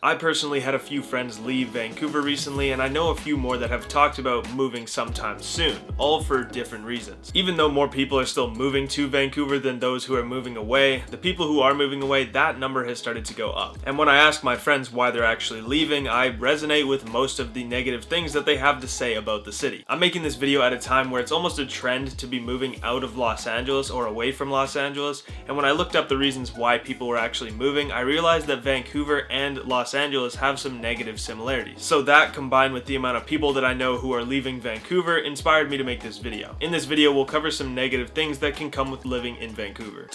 I personally had a few friends leave Vancouver recently, and I know a few more that have talked about moving sometime soon, all for different reasons. Even though more people are still moving to Vancouver than those who are moving away, the people who are moving away, that number has started to go up. And when I ask my friends why they're actually leaving, I resonate with most of the negative things that they have to say about the city. I'm making this video at a time where it's almost a trend to be moving out of Los Angeles or away from Los Angeles, and when I looked up the reasons why people were actually moving, I realized that Vancouver and Los Angeles have some negative similarities. So that, combined with the amount of people that I know who are leaving Vancouver, inspired me to make this video. In this video, we'll cover some negative things that can come with living in Vancouver.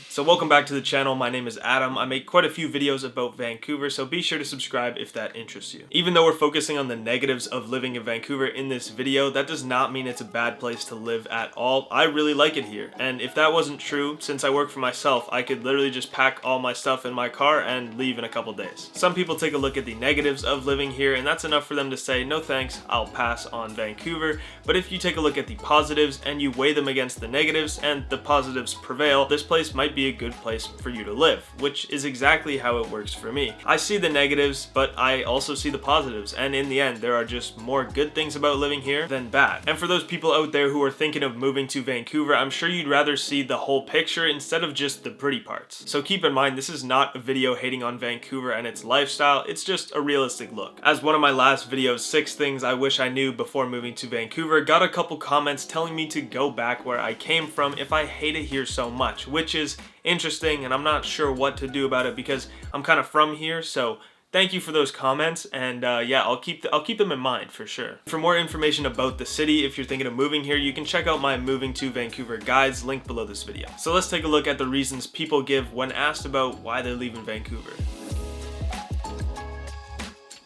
So welcome back to the channel. My name is Adam. I make quite a few videos about Vancouver, so be sure to subscribe if that interests you. Even though we're focusing on the negatives of living in Vancouver in this video, that does not mean it's a bad place to live at all. I really like it here. And if that wasn't true, since I work for myself, I could literally just pack all my stuff in my car and leave in a couple days. Some people take a look at the negatives of living here, and that's enough for them to say, no thanks, I'll pass on Vancouver. But if you take a look at the positives and you weigh them against the negatives and the positives prevail, this place might be a good place for you to live, which is exactly how it works for me. I see the negatives, but I also see the positives, and in the end, there are just more good things about living here than bad. And for those people out there who are thinking of moving to Vancouver, I'm sure you'd rather see the whole picture instead of just the pretty parts. So keep in mind, this is not a video hating on Vancouver and its lifestyle, it's just a realistic look. As one of my last videos, 6 things I wish I knew before moving to Vancouver, got a couple comments telling me to go back where I came from if I hate it here so much, which is interesting, and I'm not sure what to do about it because I'm kind of from here. So thank you for those comments, and yeah, I'll keep them in mind for sure. For more information about the city, if you're thinking of moving here, you can check out my Moving to Vancouver guides linked below this video. So let's take a look at the reasons people give when asked about why they're leaving Vancouver.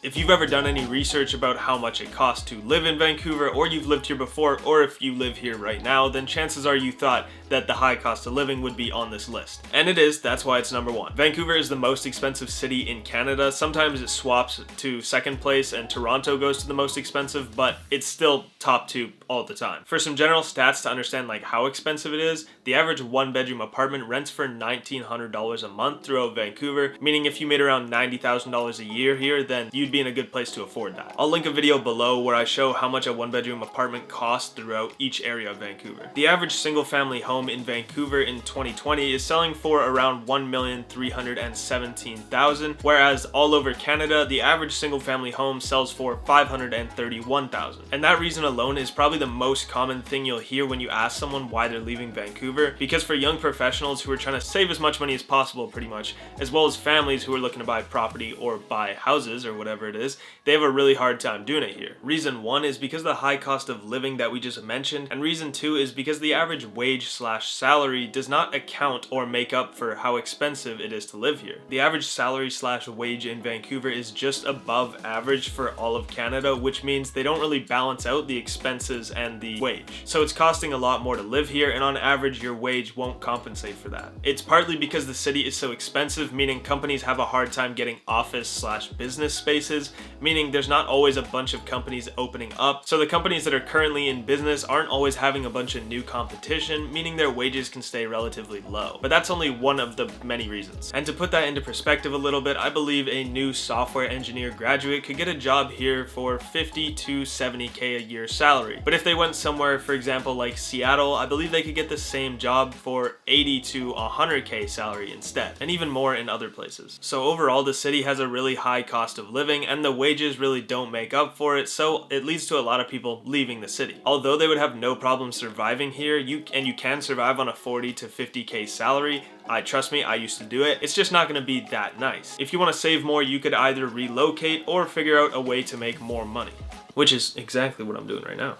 If you've ever done any research about how much it costs to live in Vancouver, or you've lived here before, or if you live here right now, then chances are you thought that the high cost of living would be on this list. And it is, that's why it's number 1. Vancouver is the most expensive city in Canada. Sometimes it swaps to second place and Toronto goes to the most expensive, but it's still top 2 all the time. For some general stats to understand like how expensive it is, the average 1-bedroom apartment rents for $1,900 a month throughout Vancouver, meaning if you made around $90,000 a year here, then you'd be in a good place to afford that. I'll link a video below where I show how much a 1-bedroom apartment costs throughout each area of Vancouver. The average single-family home in Vancouver in 2020 is selling for around $1,317,000, whereas all over Canada, the average single-family home sells for $531,000. And that reason alone is probably the most common thing you'll hear when you ask someone why they're leaving Vancouver, because for young professionals who are trying to save as much money as possible pretty much, as well as families who are looking to buy property or buy houses or whatever it is, they have a really hard time doing it here. Reason 1 is because of the high cost of living that we just mentioned, and reason 2 is because the average wage/salary does not account or make up for how expensive it is to live here. The average salary/wage in Vancouver is just above average for all of Canada, which means they don't really balance out the expenses and the wage. So it's costing a lot more to live here, and on average your wage won't compensate for that. It's partly because the city is so expensive, meaning companies have a hard time getting office/business spaces, meaning there's not always a bunch of companies opening up. So the companies that are currently in business aren't always having a bunch of new competition, meaning their wages can stay relatively low. But that's only one of the many reasons. And to put that into perspective a little bit, I believe a new software engineer graduate could get a job here for $50 to $70K a year salary. But if they went somewhere, for example, like Seattle, I believe they could get the same job for $80 to $100K salary instead, and even more in other places. So overall, the city has a really high cost of living, and the wages really don't make up for it, so it leads to a lot of people leaving the city. Although they would have no problem surviving here, you can survive on a $40 to $50K salary. Trust me, I used to do it. It's just not going to be that nice. If you want to save more, you could either relocate or figure out a way to make more money, which is exactly what I'm doing right now.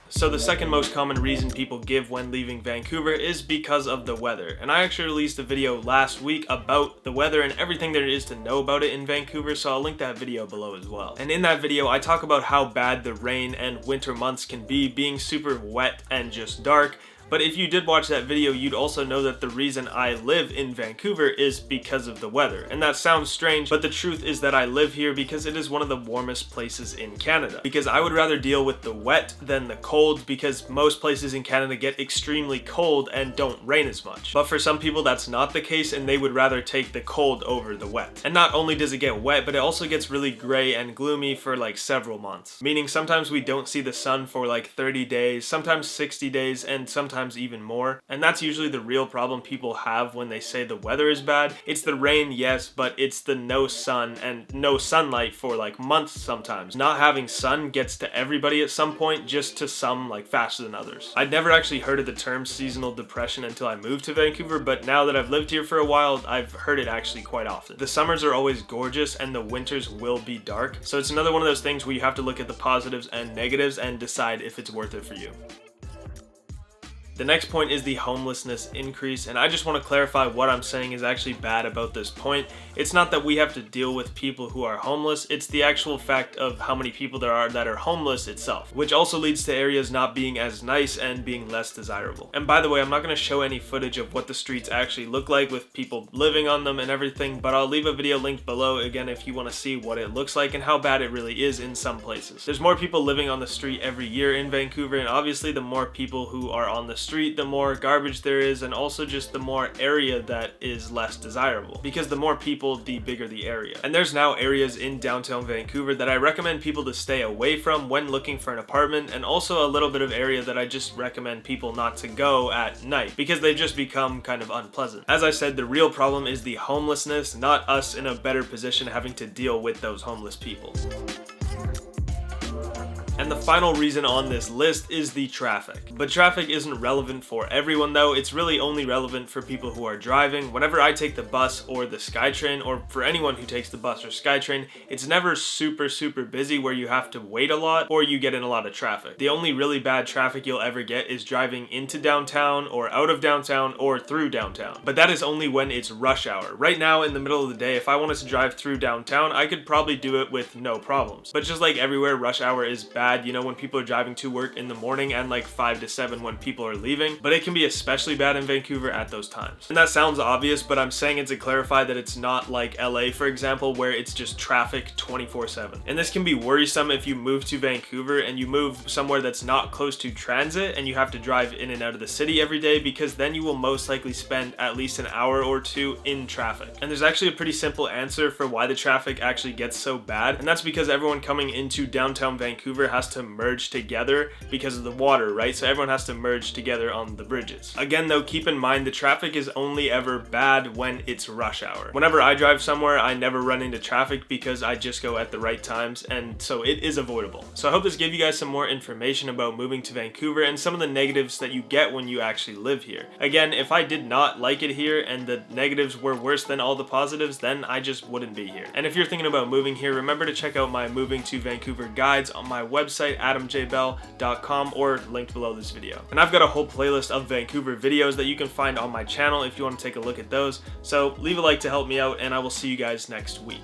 So the second most common reason people give when leaving Vancouver is because of the weather. And I actually released a video last week about the weather and everything there is to know about it in Vancouver, so I'll link that video below as well. And in that video, I talk about how bad the rain and winter months can be, being super wet and just dark. But if you did watch that video, you'd also know that the reason I live in Vancouver is because of the weather. And that sounds strange, but the truth is that I live here because it is one of the warmest places in Canada. Because I would rather deal with the wet than the cold, because most places in Canada get extremely cold and don't rain as much. But for some people that's not the case, and they would rather take the cold over the wet. And not only does it get wet, but it also gets really gray and gloomy for like several months. Meaning sometimes we don't see the sun for like 30 days, sometimes 60 days, and sometimes even more. And that's usually the real problem people have when they say the weather is bad. It's the rain, yes, but it's the no sun and no sunlight for like months sometimes. Not having sun gets to everybody at some point, just to some like faster than others. I'd never actually heard of the term seasonal depression until I moved to Vancouver, but now that I've lived here for a while, I've heard it actually quite often. The summers are always gorgeous and the winters will be dark. So it's another one of those things where you have to look at the positives and negatives and decide if it's worth it for you. The next point is the homelessness increase, and I just want to clarify what I'm saying is actually bad about this point. It's not that we have to deal with people who are homeless, it's the actual fact of how many people there are that are homeless itself, which also leads to areas not being as nice and being less desirable. And by the way, I'm not going to show any footage of what the streets actually look like with people living on them and everything, but I'll leave a video linked below again if you want to see what it looks like and how bad it really is in some places. There's more people living on the street every year in Vancouver, and obviously the more people who are on the street, the more garbage there is, and also just the more area that is less desirable, because the more people, the bigger the area. And there's now areas in downtown Vancouver that I recommend people to stay away from when looking for an apartment, and also a little bit of area that I just recommend people not to go at night, because they've just become kind of unpleasant. As I said, the real problem is the homelessness, not us in a better position having to deal with those homeless people. And the final reason on this list is the traffic. But traffic isn't relevant for everyone though, it's really only relevant for people who are driving. Whenever I take the bus or the SkyTrain, or for anyone who takes the bus or SkyTrain, it's never super busy where you have to wait a lot or you get in a lot of traffic. The only really bad traffic you'll ever get is driving into downtown or out of downtown or through downtown. But that is only when it's rush hour. Right now in the middle of the day, if I wanted to drive through downtown, I could probably do it with no problems. But just like everywhere, rush hour is bad, you know, when people are driving to work in the morning, and like 5 to 7 when people are leaving, but it can be especially bad in Vancouver at those times. And that sounds obvious, but I'm saying it to clarify that it's not like LA, for example, where it's just traffic 24/7. And this can be worrisome if you move to Vancouver and you move somewhere that's not close to transit and you have to drive in and out of the city every day, because then you will most likely spend at least an hour or two in traffic. And there's actually a pretty simple answer for why the traffic actually gets so bad, and that's because everyone coming into downtown Vancouver has to merge together because of the water, right? So everyone has to merge together on the bridges. Again though, keep in mind the traffic is only ever bad when it's rush hour. Whenever I drive somewhere, I never run into traffic because I just go at the right times, and so it is avoidable. So I hope this gave you guys some more information about moving to Vancouver and some of the negatives that you get when you actually live here. Again, if I did not like it here and the negatives were worse than all the positives, then I just wouldn't be here. And if you're thinking about moving here, remember to check out my moving to Vancouver guides on my website, adamjbell.com, or linked below this video. And I've got a whole playlist of Vancouver videos that you can find on my channel if you want to take a look at those. So leave a like to help me out, and I will see you guys next week.